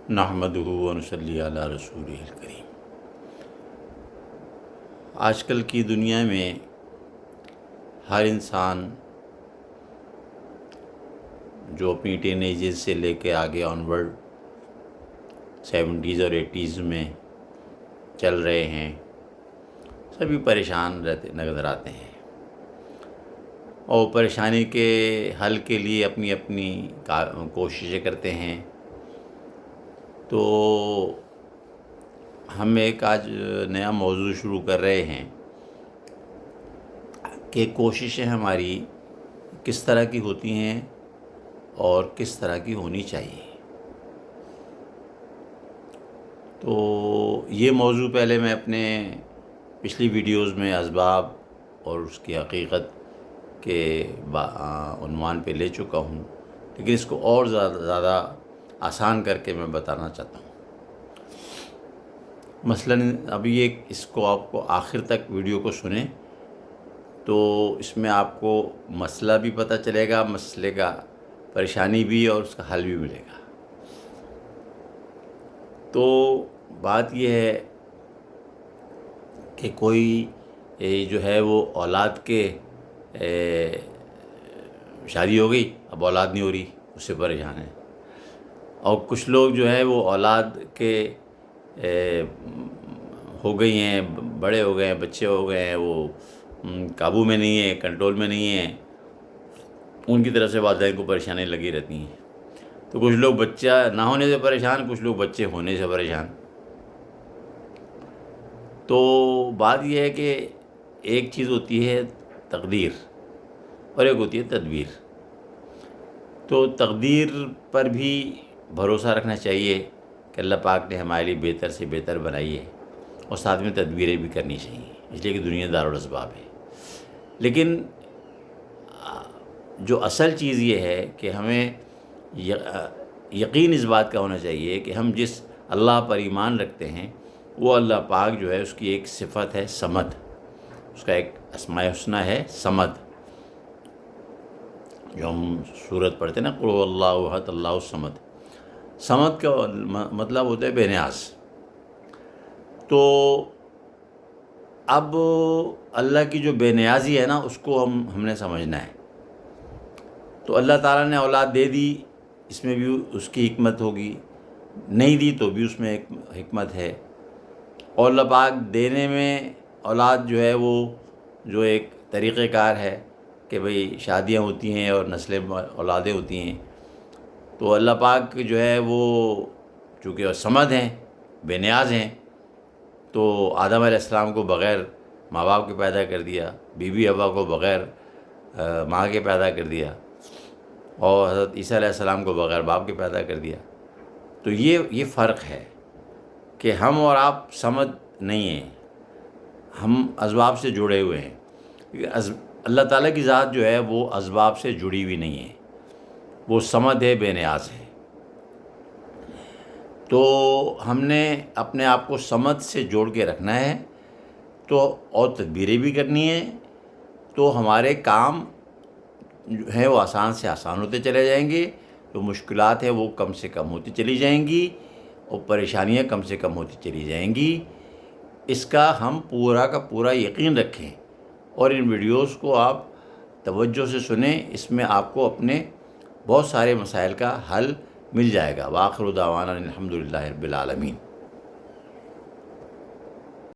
نحمدہ و نصلی علی رسولہ الکریم۔ آج کل کی دنیا میں ہر انسان جو اپنی ٹین ایجز سے لے کے آگے آنورڈ 70s اور 80s میں چل رہے ہیں، سبھی پریشان نظر آتے ہیں اور پریشانی کے حل کے لیے اپنی اپنی کوششیں کرتے ہیں۔ تو ہم ایک آج نیا موضوع شروع کر رہے ہیں کہ کوششیں ہماری کس طرح کی ہوتی ہیں اور کس طرح کی ہونی چاہیے۔ تو یہ موضوع پہلے میں اپنے پچھلی ویڈیوز میں اسباب اور اس کی حقیقت کے عنوان پہ لے چکا ہوں، لیکن اس کو اور زیادہ آسان کر کے میں بتانا چاہتا ہوں۔ مثلاً ابھی اس کو آپ کو آخر تک ویڈیو کو سنیں تو اس میں آپ کو مسئلہ بھی پتہ چلے گا، مسئلے کا پریشانی بھی اور اس کا حل بھی ملے گا۔ تو بات یہ ہے کہ کوئی جو ہے وہ اولاد کے شادی ہو گئی، اب اولاد نہیں ہو رہی، اس سے پریشان ہے، اور کچھ لوگ جو ہے وہ اولاد کے ہو گئی ہیں، بڑے ہو گئے ہیں، بچے ہو گئے ہیں، وہ قابو میں نہیں ہیں، کنٹرول میں نہیں ہیں، ان کی طرف سے والدین کو پریشانی لگی رہتی ہیں۔ تو کچھ لوگ بچہ نہ ہونے سے پریشان، کچھ لوگ بچے ہونے سے پریشان۔ تو بات یہ ہے کہ ایک چیز ہوتی ہے تقدیر اور ایک ہوتی ہے تدبیر۔ تو تقدیر پر بھی بھروسہ رکھنا چاہیے کہ اللہ پاک نے ہمارے لیے بہتر سے بہتر بنائی ہے، اور ساتھ میں تدبیریں بھی کرنی چاہیے، اس لیے کہ دنیا دارالاسباب ہے۔ لیکن جو اصل چیز یہ ہے کہ ہمیں یقین اس بات کا ہونا چاہیے کہ ہم جس اللہ پر ایمان رکھتے ہیں وہ اللہ پاک جو ہے اس کی ایک صفت ہے صمد، اس کا ایک اسماء الحسنی ہے صمد، جو ہم سورت پڑھتے ہیں نا، قل هو اللہ احد اللہ الصمد۔ صمد کا مطلب ہوتا ہے بے نیاز۔ تو اب اللہ کی جو بے نیازی ہے نا، اس کو ہم نے سمجھنا ہے۔ تو اللہ تعالیٰ نے اولاد دے دی، اس میں بھی اس کی حکمت ہوگی، نہیں دی تو بھی اس میں ایک حکمت ہے۔ اور اللہ پاک دینے میں اولاد جو ہے وہ جو ایک طریقہ کار ہے کہ بھئی شادیاں ہوتی ہیں اور نسلیں اولادیں ہوتی ہیں۔ تو اللہ پاک جو ہے وہ چونکہ صمد ہیں، بے نیاز ہیں، تو آدم علیہ السلام کو بغیر ماں باپ کے پیدا کر دیا، بی بی حوا کو بغیر ماں کے پیدا کر دیا، اور حضرت عیسیٰ علیہ السلام کو بغیر باپ کے پیدا کر دیا۔ تو یہ فرق ہے کہ ہم اور آپ صمد نہیں ہیں، ہم اسباب سے جڑے ہوئے ہیں۔ اللہ تعالیٰ کی ذات جو ہے وہ اسباب سے جڑی ہوئی نہیں ہے، وہ صمد ہے، بے نیاز ہے۔ تو ہم نے اپنے آپ کو صمد سے جوڑ کے رکھنا ہے، تو اور تدبیریں بھی کرنی ہیں، تو ہمارے کام جو ہیں وہ آسان سے آسان ہوتے چلے جائیں گے، جو مشکلات ہیں وہ کم سے کم ہوتی چلی جائیں گی، اور پریشانیاں کم سے کم ہوتی چلی جائیں گی۔ اس کا ہم پورا کا پورا یقین رکھیں، اور ان ویڈیوز کو آپ توجہ سے سنیں، اس میں آپ کو اپنے بہت سارے مسائل کا حل مل جائے گا۔ وآخر دعوانا الحمدللہ رب العالمین۔